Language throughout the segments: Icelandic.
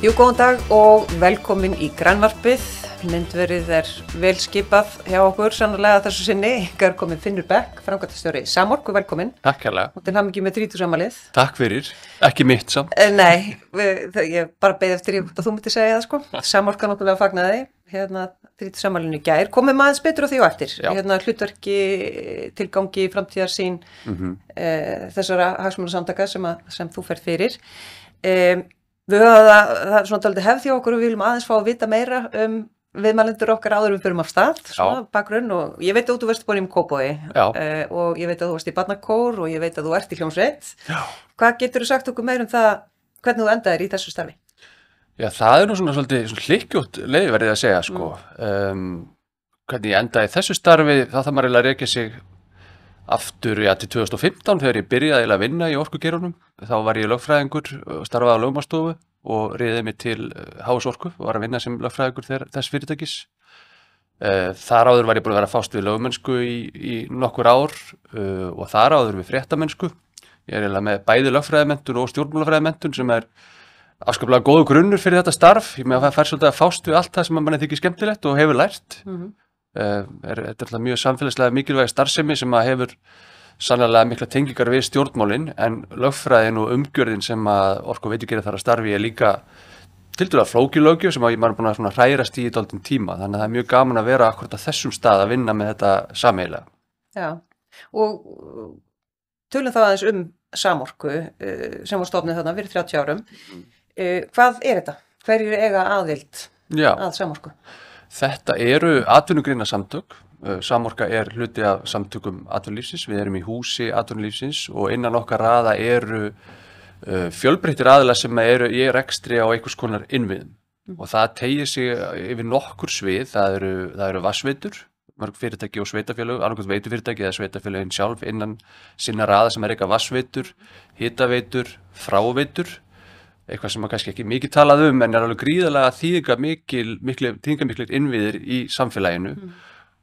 Jú, góðan dag og velkomin í Grænvarpið. Myndverið vel skipað hjá okkur, sannarlega þessu sinni. Hingað kominn Finnur Beck, framkvæmdastjóri Samorku, velkomin. Takk hérlega. Og til hamingju með 30-afmælið. Takk fyrir, ekki mitt samt. Nei, ég bara beið eftir að þú myndir segja það sko. Samorka náttúrulega fagnaði, 30-afmælinu í gær. Komum aðeins betur á því og eftir. Hlutverki, tilgangi, framtíðarsýn þessara hagsmunasamtaka sem þú ferð fyrir. Það er svona dálítið hefð hjá okkur og við viljum aðeins fá að vita meira viðmælendur okkar áður við förum af stað, svona bakgrunn, og ég veit að þú varst búin í Kópavogi og ég veit að þú varst í barnakór og ég veit að þú ert í hljómsveit. Hvað geturðu sagt okkur meira það hvernig þú endaðir í þessu starfi? Já, það er nú svona svolítið hlykkjótt leið verið að segja, sko. Hvernig ég endaði í þessu starfi, þá þarf maður að rekja sig aftur til 2015 þegar ég byrjaði að vinna í orkugeiranum. Þá var ég lögfræðingur og starfaði á lögmannsstofu og riðið mig til HS Orku og var að vinna sem lögfræðingur þess fyrirtækis. Þar áður var ég búin að vera að fást við lögmennsku í nokkur ár og þar áður við fréttamennsku. Ég er með bæði lögfræðimenntun og stjórnmálafræðimenntun sem er afskaplega góður grunnur fyrir þetta starf. Ég með að fær svolítið að fást við allt það sem manni þykir skemmtilegt og hefur lært. Þetta er alltaf mjög samfélagslega mikilvæg starfsemi sem að hefur sannlega mikla tengingar við stjórnmálin, en lögfræðin og umgjörðin sem að Orku Veitugeira þarf að starfi er líka tiltölulega flókin löggjöf sem maður er búin að hrærast í dálítinn tíma, þannig að það er mjög gaman að vera akkurat á þessum stað að vinna með þetta sameiginlega. Já, og tölum þá aðeins Samorku sem var stofnuð þarna fyrir 30 árum. Hvað er þetta? Hverjir eiga aðild að Samorku? Þetta eru atvinnugreinasamtök. Samorka er hluti af samtökum atvinnulífsins. Við erum í húsi atvinnulífsins og innan okkar raða eru fjölbreyttir aðilar sem eru í rekstri á einhvers konar innviðum. Og það teygir sig yfir nokkur svið. Það eru vatnsveitur, mörg fyrirtæki og sveitafélög, annarkvæmt veitufyrirtæki eða sveitafélögin sjálf innan sinna raða sem er eitthvað vatnsveitur, hitaveitur, fráveitur. Eitthvað sem kannski ekki mikið talað en er alveg gríðarlega þýðingarmiklir innviðir í samfélaginu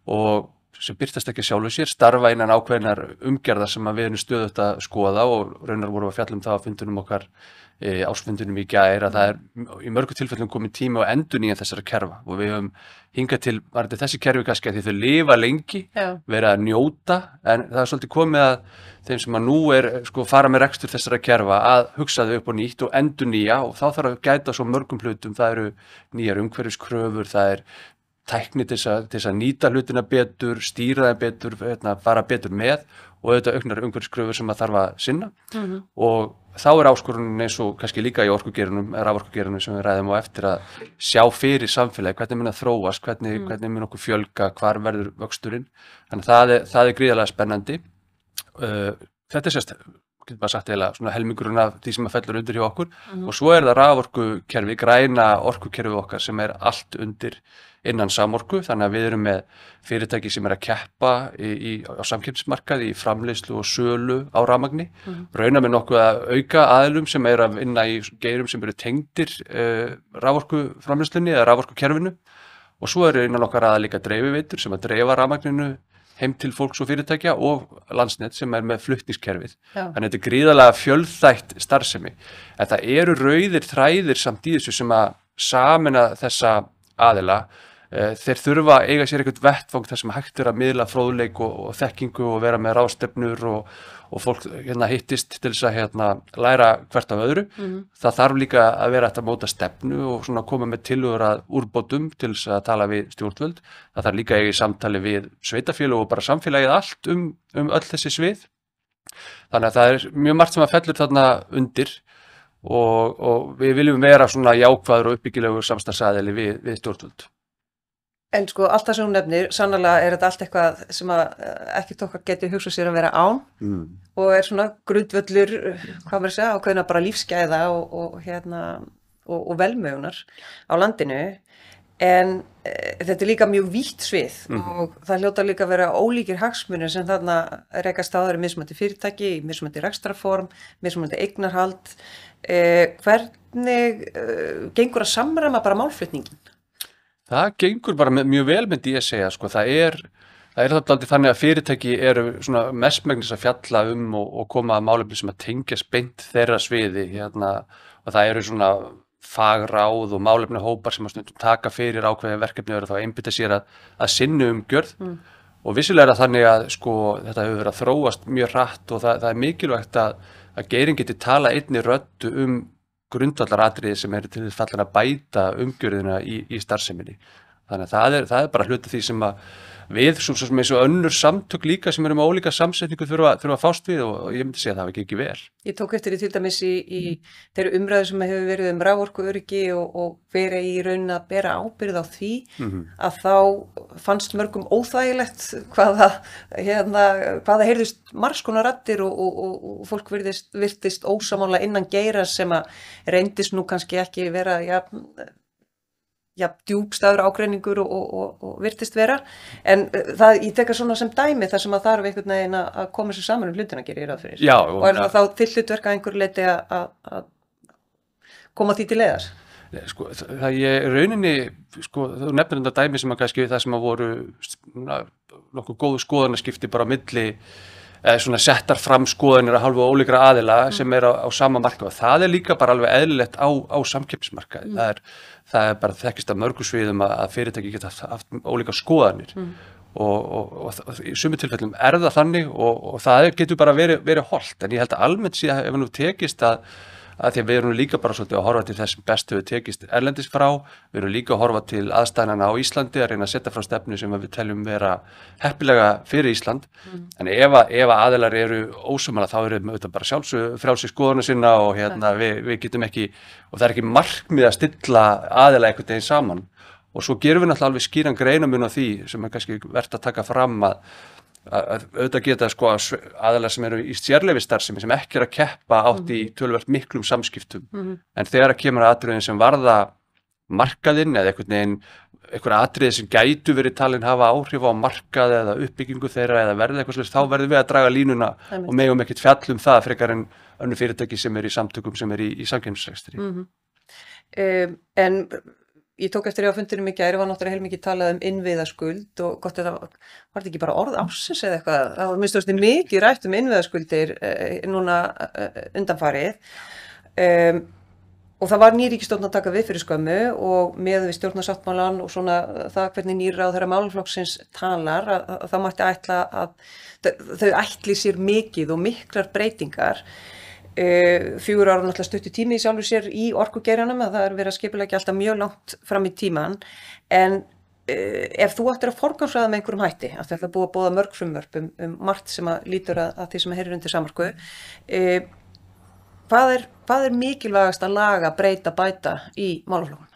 og sem birtast ekki sjálfu sér, starfa innan ákveðnar umgerðar sem við erum stöðugt að skoða og raunar vorum að fjalla það á fundunum okkar, ársfundunum í gær, að það er í mörgu tilfellum komið tími á endurnýjun þessara kerfa og við höfum hingað til, var þetta þessi kerfi kannski að því þau lifa lengi, vera að njóta, en það er svolítið komið að þeim sem að nú fara með rekstur þessara kerfa að hugsa þau upp á nýtt og endurnýja og þá þarf að gæta svo mörgum hlutum, það eru nýjar umhverfiskröfur, það er tækni til þess að nýta hlutina betur, stýra þeim betur, fara betur með og auðvitað auknar umhverfiskröfur sem að þarf að sinna og þá er áskorunin eins og kannski líka í orkugeiranum, raforkugeiranum sem við ræðum á eftir að sjá fyrir samfélagi, hvernig mun að þróast, hvernig mun okkur fjölga, hvar verður vöxturinn, þannig að það er gríðarlega spennandi. Þetta er getur bara sagt eiginlega svona helmingurinn af því sem að fellur undir hjá okkur og svo er það raforkukerfi, græna orkukerfi okkar sem er allt undir innan Samorku, þannig að við erum með fyrirtæki sem er að keppa á samkeppnismarkaði í framleiðslu og sölu á rafmagni, raunar með nokkuð að auka aðilum sem er að vinna í geirum sem eru tengdir raforkuframleiðslunni eða raforkukerfinu og svo eru innan okkar aðal líka dreifiveitur sem að dreifa rafmagninu heim til fólks og fyrirtækja og Landsnet sem er með flutningskerfið. Þannig að þetta er gríðarlega fjölþætt starfsemi. En það eru rauðir þræðir samt í þessu sem að sameina þessa aðila. Þeir þurfa að eiga sér eitthvað vettvang þar sem hægt að miðla fróðleik og þekkingu og vera með ráðstefnur og fólk hittist til þess að læra hvert af öðru. Það þarf líka að vera að móta stefnu og svona koma með tillögur að úrbótum til þess að tala við stjórnvöld. Það þarf líka að eiga í samtali við sveitafélög og bara samfélagið allt öll þessi svið. Þannig að það er mjög margt sem að fellur þarna undir og við viljum vera svona jákvæður og uppbyggilegur samstarfsaðili við stjórnvöld. En sko, allt það sem hún nefnir, sannarlega er þetta allt eitthvað sem að ekkert okkar geti hugsað sér að vera án og er svona grundvöllur, hvað maður að segja, ákveðna bara lífsgæða og velmögunar á landinu. En þetta er líka mjög vítt svið og það hljóta líka að vera ólíkir hagsmunir sem þarna rekast á þeirri mismunandi fyrirtæki, mismunandi rekstrarform, mismunandi eignarhald. Hvernig gengur að samræma bara málflutningin? Það gengur bara mjög vel myndi ég segja, sko. Það er þarna þannig að fyrirtæki eru svona mestmegnis að fjalla og koma að málefni sem að tengjast beint þeirra sviði og það eru svona fagráð og málefni hópar sem að stundum taka fyrir ákveðin verkefni og þá einbytta sér að sinni umgjörð og vissulega er það þannig að sko þetta hefur verið að þróast mjög hratt og það er mikilvægt að geirin geti tala einni röddu grundvallaratriði sem eru til þess fallin að bæta umgjörðina í starfseminni. Þannig að það er bara hluti því sem að við, svo sem eins og önnur samtök líka sem eru með ólíka samsetningu þurfa að fást við og ég myndi segja að það hafi ekki vel. Ég tók eftir því til dæmis í þeirri umræðu sem hefur verið raforkuöryggi og verið í raun að bera ábyrgð á því að þá fannst mörgum óþægilegt hvaða heyrðust margs konar raddir og fólk virtist ósamála innan geira sem að reyndist nú kannski ekki vera djúpstafur ágreiningur og virtist vera, en það ég tekka svona sem dæmi þar sem að þarf einhvern veginn að koma sér saman hlutina gerir ég ráð fyrir. Já, og er það þá til hlutverk að einhverju leyti að koma því til leiðar? Sko, það ég rauninni, sko, þú nefnir þetta dæmi sem að kannski það sem að voru nokkuð góðu skoðanaskipti bara á milli svona settar fram skoðanir að hálfu ólíkra aðila sem á sama markaði. Það er líka bara alveg eðlilegt á samkeppnismarkaði. Það er bara þekkist að mörgum sviðum að fyrirtæki geta haft ólíka skoðanir og í sumum tilfellum er það þannig og það getur bara verið hollt, en ég held að almennt síðan ef nú tekist að því að við erum líka bara svolítið að horfa til þess sem best hefur tekist erlendis frá, við erum líka að horfa til aðstæðnana á Íslandi að reyna að setja frá stefnu sem við teljum vera heppilega fyrir Ísland, en ef aðilar eru ósammála þá eru við bara frjálsi skoðuna sinna og við getum ekki, og það er ekki markmið að stilla aðila einhvern veginn saman og svo gerum við náttúrulega alveg skýran greinarmun á því sem er kannski vert að taka fram að auðvitað geta sko aðalega sem eru í sérleyfisstarfsemi sem ekki að keppa átt í töluvert miklum samskiptum en þegar kemur atriðin sem varða markaðinn eða einhver atriði sem gætu verið talin hafa áhrif á markað eða uppbyggingu þeirra eða verði eitthvað slúst, þá verðum við að draga línuna og megum ekkert fjall það frekar en önnur fyrirtæki sem eru í samtökum sem eru í samkeppnisrekstri. En ég tók eftir á fundinum í gær, var náttúrulega heilmikið talað innviðaskuld og gott að það var þetta ekki bara orð ársins eða eitthvað, það var minnst mikið rætt innviðaskuldir núna undanfarið og það var ný ríkisstjórn að taka við fyrir skömmu og með við stjórnarsáttmálann og svona það hvernig nýr ráðherra málaflokksins talar að það mætti ætla að þau ætli sér mikið og miklar breytingar. 4 ára náttúrulega stuttur tími í sjálfur sér í orkugeiranum að það verið að skipuleggja alltaf mjög langt fram í tíman en ef þú ættir að forgangsraða með einhverjum hætti að þetta búið að boða mörg frumvörp margt sem að lítur að því sem heyrir undir Samorku hvað er mikilvægast að laga, breyta, bæta í málaflokknum?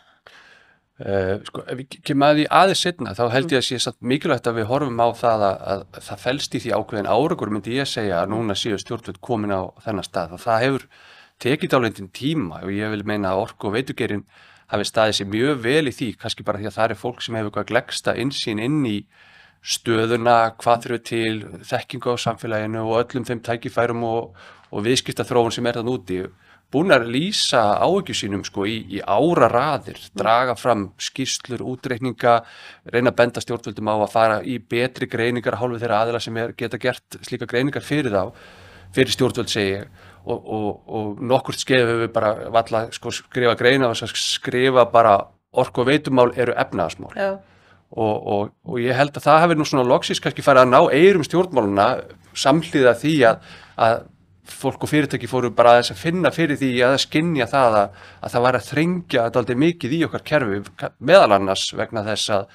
Sko, ef við kemum að því aðeins seinna þá held ég að sé satt mikilvægt að við horfum á það að það felst í því ákveðin árangur myndi ég segja að núna séu stjórnvöld komin á þennan stað og það hefur tekið dálítinn tíma og ég vil meina að orku- og veitugeirinn hafi staðið sér mjög vel í því, kannski bara því að það er fólk sem hefur eitthvað gleggsta innsýn inn í stöðuna, hvað þurfi til þekkingu á samfélaginu og öllum þeim tækifærum og viðskiptaþróun sem er þann úti búin að lýsa áhyggjum sínum sko í áraraðir, draga fram skýrslur, útreikninga, reyna að benda stjórnvöldum á að fara í betri greiningar að hálfu þeirra aðila sem geta gert slíka greiningar fyrir stjórnvöld segi ég og nokkurt skeið hefur við bara valla sko skrifa greina og skrifa bara orku- og veitumál eru efnahagsmál. Og ég held að það hefur nú svona loksins kannski farið að ná eyrum stjórnmáluna samhliða því að fólk og fyrirtæki fóru bara aðeins að finna fyrir því að skynja það að það var að þrengja dálítið mikið í okkar kerfi meðal annars vegna þess að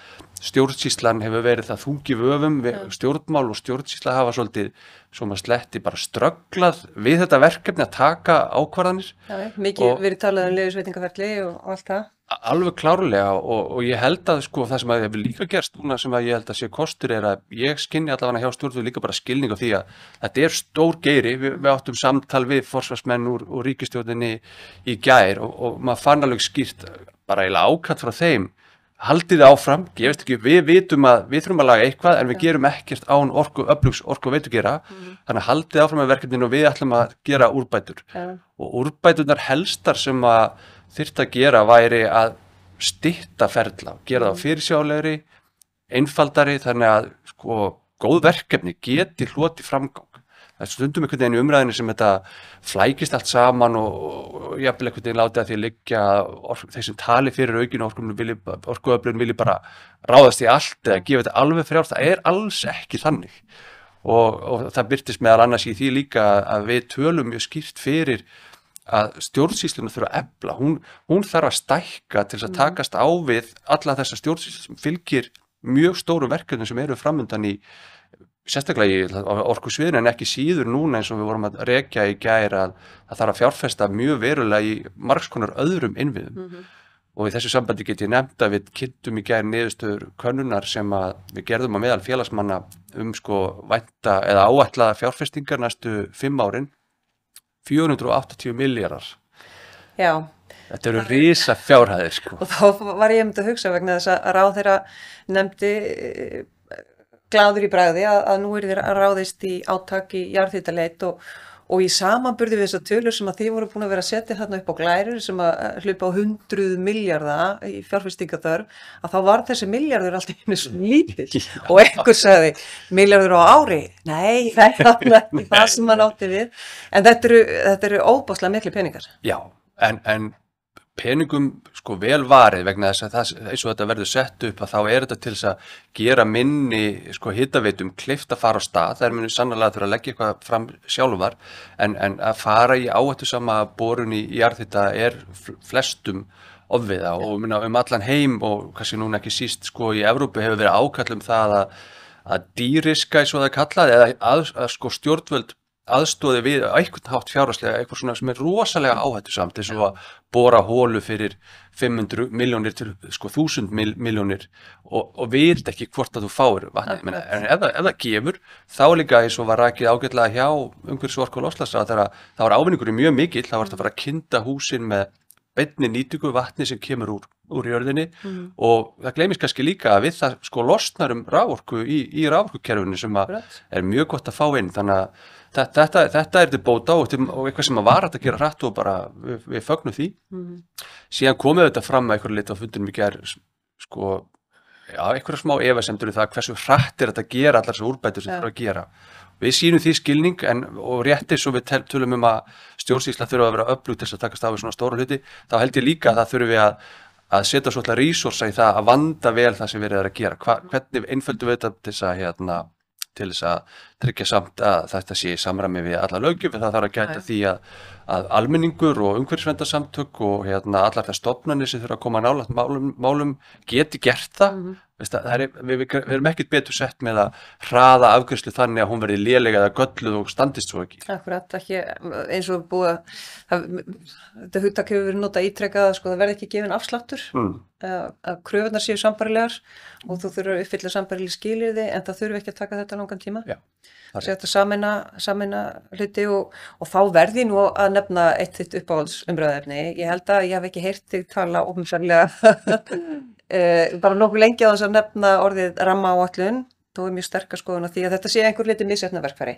stjórnsýslan hefur verið það þungi vöfum stjórnmál og stjórnsýsla hafa svolítið svo maður sletti bara strögglað við þetta verkefni að taka ákvarðanir. Mikið verið talað leyfisveitingaferli og allt það. Alveg klárlega og ég held að sko það sem að hefur líka gerst núna sem að ég held að sé kostur er að ég skynni allavega hjá stjórnvöld líka bara skilning á því að þetta er stór geiri, við áttum samtal við forsvarsmenn úr ríkisstjórninni í gær og maður fann alveg skýrt bara eiginlega ákall frá þeim haldið áfram, gefist ekki, við vitum að við þurfum að laga eitthvað en við gerum ekkert án öflugs orku og veitugera þannig að haldið áfram með verkefninu og við ætlum að gera úrbætur og úrbæturnar helstar sem að þyrfti að gera væri að stytta ferla, gera það fyrirsjálegri, einfaldari þannig að sko góð verkefni geti hlotið framgang. það er stundum einhvern veginn í umræðinu sem þetta flækist allt saman og jafnvel einhvern veginn látið að því að liggja þeir sem tali fyrir aukinu orkuöflun vilji bara ráðast í allt eða gefa þetta alveg frjálst, það er alls ekki þannig og það birtist meðal annars í því líka að við tölum mjög skýrt fyrir að stjórnsýsluna þurfa að efla, hún þarf að stækka til þess að takast á við alla þessa stjórnsýslu sem fylgir mjög stórum verkefnum sem eru framundan í sérstaklega í orkusviðinu en ekki síður núna eins og við vorum að rekja í gær að það þarf að fjárfesta mjög verulega í margs konar öðrum innviðum og í þessu sambandi get ég nefnt að við kynntum í gær niðurstöður könnunar sem að við gerðum á meðal félagsmanna vænta eða áætlaða fjárfestingar næstu 5 árin 480 milljarðar. Já. Þetta eru risa fjárhæðir sko. Og þá var ég að hugsa vegna þess að ráðherra nefndi glaður í bragði að nú þeir að ráðist í átak í jarðhitaleit og í samanburði við þessar tölur sem að þið voru búin að vera að setja þarna upp á glærur sem að hlupa á 100 milljarða í fjárfestingaþörf að þá var þessi milljarður alltaf einu svo lítill og einhver sagði milljarður á ári, nei það er ekki það sem maður átti við en þetta eru óbáslega miklu peningar. Já, en peningum sko vel varið vegna þess að það, eins og þetta verður sett upp að þá er þetta til þess að gera minni sko hitaveitum kleift að fara á stað, það er muni sannarlega þurfa að leggja eitthvað fram sjálfar en að fara í áhættusama borun í jarðhita er flestum ofviða og allan heim og kannski núna ekki síst sko í Evrópu hefur verið ákall það að dýriska eins og það kallað eða að sko stjórnvöld aðstoði við eitthvað hátt fjárhagslega eitthvað svona sem er rosalega áhættusamt eins og að bora hólu fyrir 500 milljónir til sko 1000 milljónir og vilt ekki hvort að þú fáir vatni. En ef það gefur þá líka eins og var rakið ágætlega hjá umhverfis- og orku- og loftslagsráðherra þá er ávinningurinn mjög mikill, þá var þetta að fara að kynda húsin með beinni nýtingu vatni sem kemur úr jörðinni og það gleymist kannski líka að við það sko losnar raforku í raforkukerfinu sem er mjög gott að fá inn þannig að þetta er til bóta og eitthvað sem var að gera hratt og bara við fögnum því. Síðan komið þetta fram að eitthvað lit á fundunum í gær sko, já, eitthvað smá efasemdur það hversu hratt er þetta að gera allar þessar úrbætur sem þarf að gera. Við sýnum því skilning og rétt eins og við tölum að stjórnsýsla þurfa að vera öflug til þess að takast á við svona stóra hluti, þá held ég líka að það þurfi að setja svolítið resursa í það að vanda vel það sem verið er að gera. Hvernig einföldum við þetta til þess að tryggja samt að þetta sé í samræmi við alla löggjöf, það þarf að gæta því að almenningur og umhverfisverndarsamtök og allar þær stofnanir sem þurfa að koma nálægt málum geti gert það. Við erum ekkert betur sett með að hraða afgreiðslu þannig að hún verði léleg eða gölluð og standist svo ekki. Akkurat, ekki eins og búið þetta hugtak hefur verið notað ítrekað sko, það verði ekki gefin afsláttur að kröfurnar séu sambærilegar og þú þurfur að uppfylla sambærileg skilyrði en það þurfi ekki að taka þetta langan tíma. Já. Það sé þetta sameina hluti og þá verði nú að nefna eitt þitt uppáhaldsumræðuefni. Ég held að ég hef ekki heyrt þig tala opinberlega bara nokkuð lengi á þess að nefna orðið rammaáætlun, þó er mjög sterkar skoðun á því að þetta sé einhver liti misheppnaverkfæri.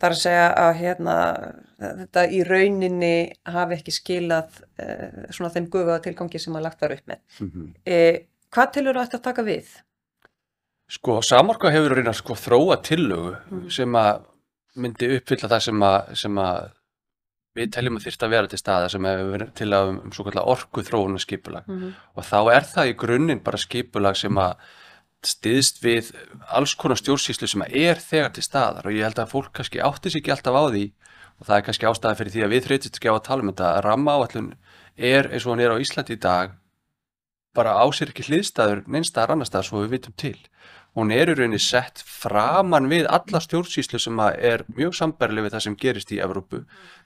Það er að segja að þetta í rauninni hafi ekki skilað svona þeim gufuga tilgangi sem að lagt var upp með. Hvað telur þú að taka við? Sko, Samorka hefur reynað sko þróa tillögu sem að myndi uppfylla það sem að við teljum að þyrfti að vera til staðar sem hefur verið til að svo kallar orkuþróunarskipulag og þá er það í grunninn bara skipulag sem að styðst við alls konar stjórnsýslu sem er þegar til staðar og ég held að fólk kannski átti sig ekki alltaf á því og það er kannski ástæða fyrir því að við þreytist ekki á að tala um þetta að rammaáætlun er eins og hann er á Íslandi í dag bara á sér ekki hliðstæður neinstaðar annar staðar svo við vitum til. Hún er í rauninni sett framan við alla stjórnsýslu sem er mjög sambærileg við það sem gerist í Evrópu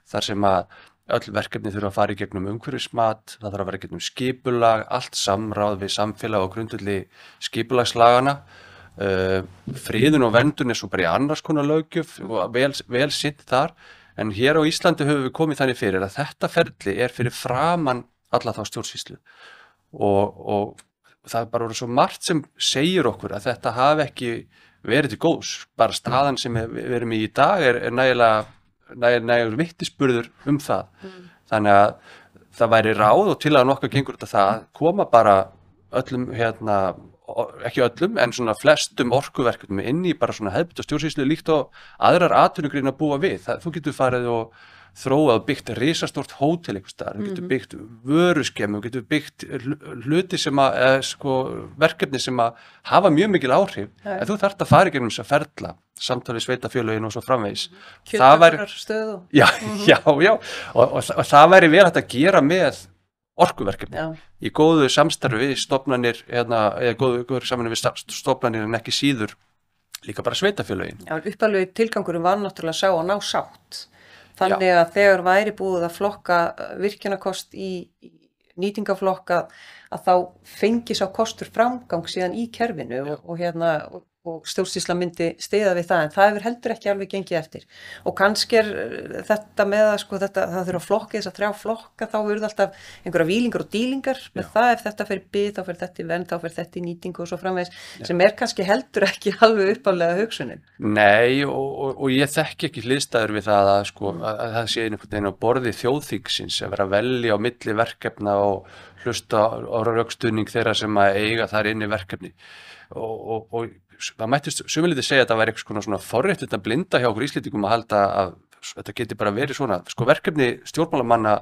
þar sem að öll verkefni þurfa að fara í gegnum umhverfismat, það þarf að vera í gegnum skipulag, allt samráð við samfélag og grundvelli skipulagslagana. Friðun og verndun svo bara í annars konar löggjöf og vel sinnt þar en hér á Íslandi höfum við komið þannig fyrir að þetta ferli er fyrir framan alla þá stjórnsýslu og það er bara svo margt sem segir okkur að þetta hafi ekki verið til góðs. Bara staðan sem við erum í dag er nægilegur vitnisburður það. Þannig að það væri ráð og til að nokkuð gengur þetta það koma bara öllum ekki öllum, en svona flestum orkuverkefnum inn í bara svona hefðbundna stjórnsýslu líkt og aðrar atvinnugreinar búa við. Þú getur farið og þróað byggt risastórt hótel einhvers staðar, þú getur byggt vöruskemmu, þú getur byggt hluti sem verkefni sem að hafa mjög mikil áhrif, en þú þarft að fara í gegnum þess að ferla, samtali sveitafélögin og svo framvegis. Kjötafrarstöðu. Já, og það væri vel hægt að gera með orkuverkefni í góðu samstarfi við stofnanir, eða góðu saman við stofnanir en ekki síður líka bara sveitafélögin. Já, upphaflegi tilgangurinn var náttúrulega að sjá og ná sátt. Þannig að þegar væri búið að flokka virkjunarkost í nýtingaflokka að þá fengi sá kostur framgang síðan í kerfinu og stjórnsýsla myndi styðja við það, en það hefur heldur ekki alveg gengið eftir. Og kannski þetta með að það þurfa að flokka þess að 3 flokka, þá verður alltaf einhverja vílingar og dýlingar með það, ef þetta fer í bið, þá fer þetta í vernd, þá fer þetta í nýtingu og svo framvegis, sem kannski heldur ekki alveg uppálega hugsunin. Nei, og ég þekki ekki hliðstæður við það að það sé einhvern veginn á borði þjóðþingsins að vera að velja á milli verkefna og hlusta á rökstuðning þeirra sem að eiga þar inni verkefni. Og það mætti sumilítið segja að það væri eitthvað svona forréttindi blinda hjá okkur Íslendingum að halda að þetta geti bara verið svona. Verkefni stjórnmálamanna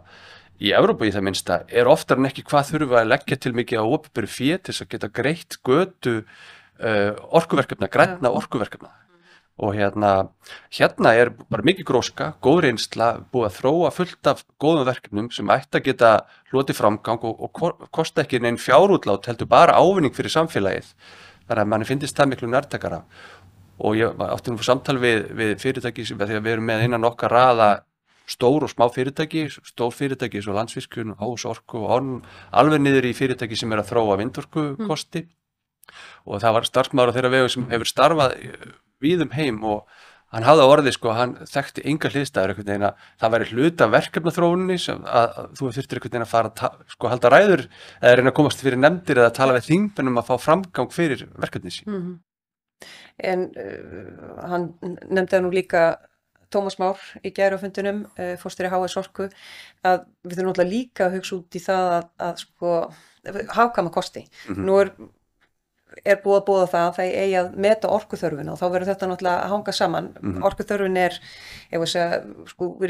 í Evrópu í það minnsta oftar en ekki hvað þurfa að leggja til mikið á opinberu fé til þess að geta greitt götu orkuverkefna, grænna orkuverkefna. Og hérna bara mikið gróska, góð reynsla, búið að þróa fullt af góðum verkefnum sem ætti að geta hlotið framgang og kosta ekki neinn fjárútlát, heldur bara ávinning fyrir samfélagið. Þannig að manni finnst það miklu nærtækara. Og ég átti nú samtal við fyrirtæki því að við erum með innan okkar raða stór og smá fyrirtæki, stór fyrirtæki svo Landsvirkjun, Orku og alveg niður í fyrirtæki sem að þróa vindorkukosti. Og það var starfsmaður á þeirra vegu sem hefur starfað víðum heim og hann hafði á orði, hann þekkti enga hliðstæður einhvern veginn að það væri hluta verkefnaþróuninni sem að þú þurftir einhvern veginn að fara að halda ræður eða reyna að komast fyrir nefndir eða tala við þingmennum að fá framgang fyrir verkefni sín. En hann nefndi nú líka Tómas Már í gær á fundunum, forstjóri HS Orku, að við þurfum náttúrulega líka að hugsa út í það að hagkvæma kosti. Nú er búið að búa það að það eigi að meta orkuþörfina og þá verður þetta náttúrulega að hanga saman. Orkuþörfin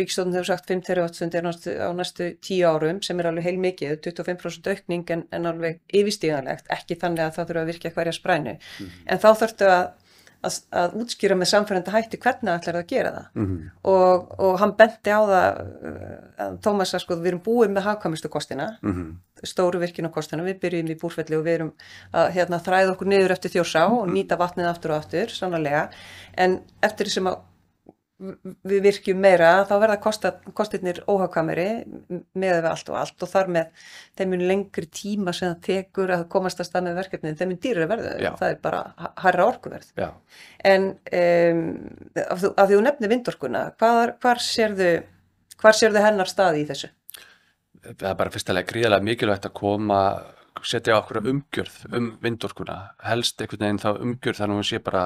ríkisstjórnin hefur sagt 5 terawattstundir á næstu 10 árum sem alveg heil mikið, 25% aukning en alveg yfirstíganlegt, ekki þannig að það þurfa að virka hverja sprænu. En þá þarftu að útskýra með samferðandi hætti hvernig ætlar það að gera það. Og hann benti á það, Tómas, að við erum búið með hagkvæmustu kostina, stóru virkjunarkostina, við byrjum í Búrfelli og við erum að þræða okkur niður eftir Þjórsá og nýta vatnið aftur og aftur, sannarlega, en eftir því sem við virkjum meira, þá verða kostirnir óhagkvæmari með allt og þar með þeim mun lengri tíma sem það tekur að komast að stað með verkefnið, þeim mun dýrari verður, það er bara hærra orkuverð. En af því þú nefnir vindorkuna, hvar sérðu hennar stað í þessu? Það er bara fyrstulega gríðarlega mikilvægt að setja á okkur umgjörð vindorkuna, helst einhvern veginn þá umgjörð þannig að hún sé bara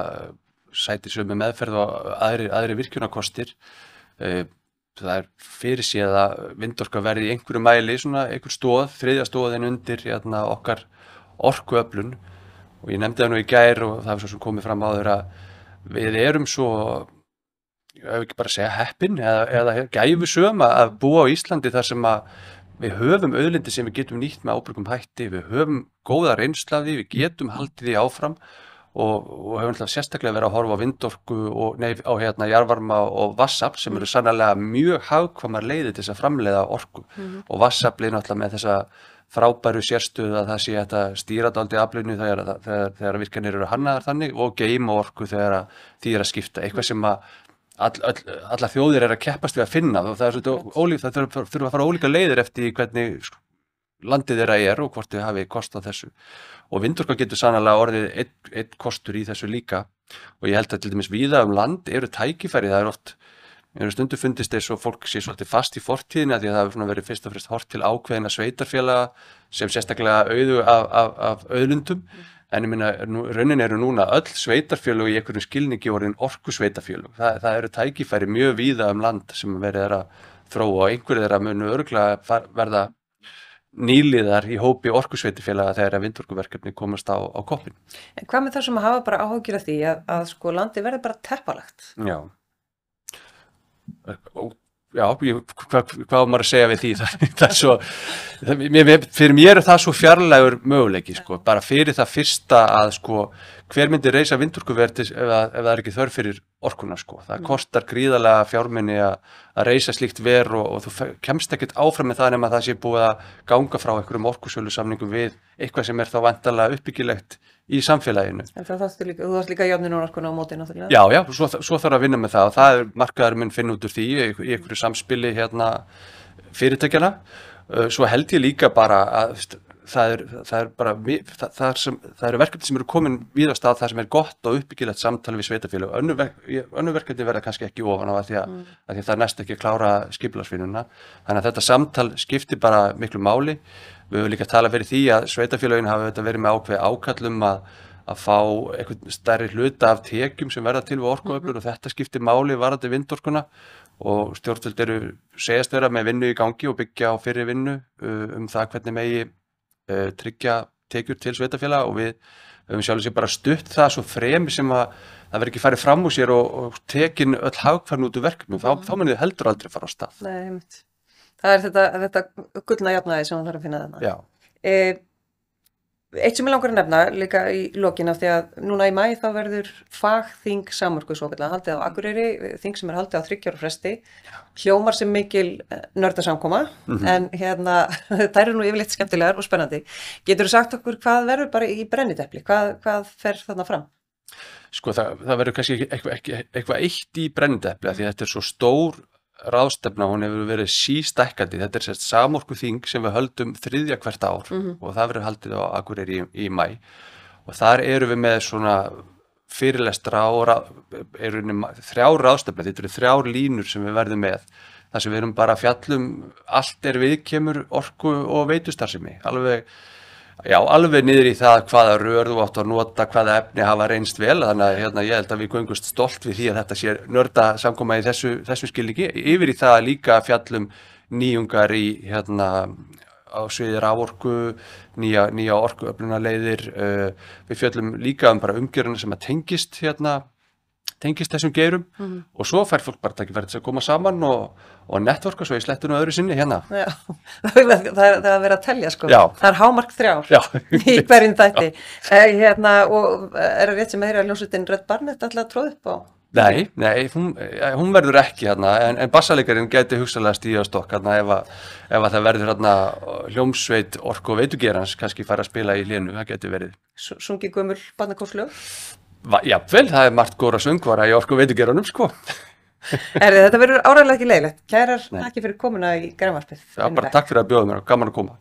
sæti sömu meðferð og aðri virkjunarkostir. Það er fyrirséð að vindorka verði í einhverju mæli, einhver stoð, þriðja stoðin undir okkar orkuöflun. Og ég nefndi það nú í gær og það er svo sem komið fram áður að við erum svo, ég hef ekki bara að segja heppin eða gæfusöm að búa á Íslandi þar sem að við höfum auðlindir sem við getum nýtt með ábyrgum hætti, við höfum góða reynslu af því, við getum haldið því áfram og höfum sérstaklega verið að horfa á vindorku og á jarðvarma og vatnsafl sem eru sannarlega mjög hagkvæmar leiðir til þess að framleiða orku. Og vatnsafl er náttúrulega með þessa frábæru sérstöðu að það sé hægt að stýra dálítið aflinu þegar virkjanir eru hannaðar þannig og geyma orku þegar því að skipta, eitthvað sem að allar þjóðir að keppast við að finna og það er svolítið ólíkt, það þurfa að fara ólíka leiðir eftir hvernig landið þeirra og hvort þau hafi kost á þessu. Og vindorka getur sannarlega orðið einn kostur í þessu líka og ég held að til dæmis víða land eru tækifæri, það er oft, mér hefur stundu fundist þess og fólk sé svolítið fast í fortíðinni því að það hefur verið fyrst og fremst hort til ákveðina sveitarfélaga sem sérstaklega auðu af auðlundum. En ég minna, raunin eru núna öll sveitarfélög í einhverjum skilningi orðin orkusveitarfélög. Það eru tækifæri mjög víða land sem verið að þróa og einhverjir þeirra munu örugglega verða nýliðar í hópi orkusveitarfélaga þegar að vindorkuverkefni komast á koppinn. En hvað með það sem að hafa bara áhyggjur af því að sko landi verði bara teppalagt? Já. Já, hvað á maður að segja við því? Það er svo, fyrir mér er það svo fjarlægur möguleiki, sko, bara fyrir það fyrsta að, sko, hver myndi reisa vindorkuver ef það er ekki þörf fyrir orkuna, sko. Það kostar gríðarlega fjármuni að reisa slíkt ver og þú kemst ekkert áfram með það nema það sé búið að ganga frá einhverjum orkusölusamningum við eitthvað sem er þá væntanlega uppbyggilegt í samfélaginu. En þú þarft líka jöfnunarorkuna á móti náttúrulega? Já, svo þarf að vinna með það og það er markaðar minn finna út úr því í einhverju samspili fyrirtækjana. Svo held ég líka bara að það eru verkefni sem eru komin víða á stað það sem er gott og uppbyggilegt samtal við sveitarfélög. Önnur verkefni verða kannski ekki ofan á að því að það er næst ekki að klára skipulagsvinnuna. Þannig að þetta samtal skiptir bara miklu máli. Við höfum líka talað fyrir því að sveitarfélögin hafa verið með ákveð ákallum að fá einhvern stærri hluta af tekjum sem verða til við orkuöflun og þetta skiptir máli varðandi vindorkuna og stjórnvöld segjast vera með vinnu í gangi og byggja á fyrri vinnu það hvernig megi tryggja tekjur til sveitarfélaga og við höfum sjálfur sér bara stutt það svo fremi sem að það verður ekki farið fram úr sér og tekin öll hagkvæmni út úr verkefnum, þá munið þið heldur aldrei fara á stað. Nei, einmitt. Það er þetta gullna jafnvægi sem það þarf að finna þarna. Já. Eitt sem ég langar að nefna líka í lokin af því að núna í maí þá verður fagþing samorku svokallað haldið á Akureyri, þing sem er haldið á 3 ára fresti, hljómar sem mikil nördasamkoma, en þær eru nú yfirleitt skemmtilegar og spennandi. Geturðu sagt okkur hvað verður bara í brennidepli, hvað fer þarna fram? Sko það verður kannski eitthvað eitt í brennidepli því þetta er svo stór ráðstefna, hún hefur verið sístækkandi, þetta er sérst samorkuþing sem við höldum 3. hvert ár og það verður haldið á Akureyri í maí og þar eru við með svona fyrirlestra og 3 ráðstefna, þetta eru 3 línur sem við verðum með, þar sem við erum bara að fjallum allt viðkemur orku og veitustarfsemi, alveg niður í það hvaða rör þú átt að nota, hvaða efni hafa reynst vel, þannig að ég held að við göngumst stolt við því að þetta sé nörda samkoma í þessu skilningi, yfir í það líka fjallum nýjungar í á sviði raforku, nýja orkuöflunarleiðir, við fjöllum líka bara umgjöruna sem að tengist þessum geirum og svo fær fólk bara tækifæri til að koma saman og networka svo í slettinu öðru sinni hérna. Já, það er að vera að telja sko. Já. Það er hámark 3 í hverjum þætti. Og er það rétt sem að hljómsveitin Red Barnet alltaf tróð upp á? Nei, hún verður ekki en bassalekarinn gæti hugsanlega stíða á stokk ef það verður hljómsveit orku og veitugerans kannski fara að spila í hlénu, það gæti verið. Sungið gömul barnakórslög? Jafnvel, það er margt góðra söngvara í orku og veitugeranum, sko. Þetta verður áreiðanlega ekki leiðilegt. Kærar, takk fyrir komuna í Grænvarpið. Já, bara takk fyrir að bjóða mér og gaman að koma.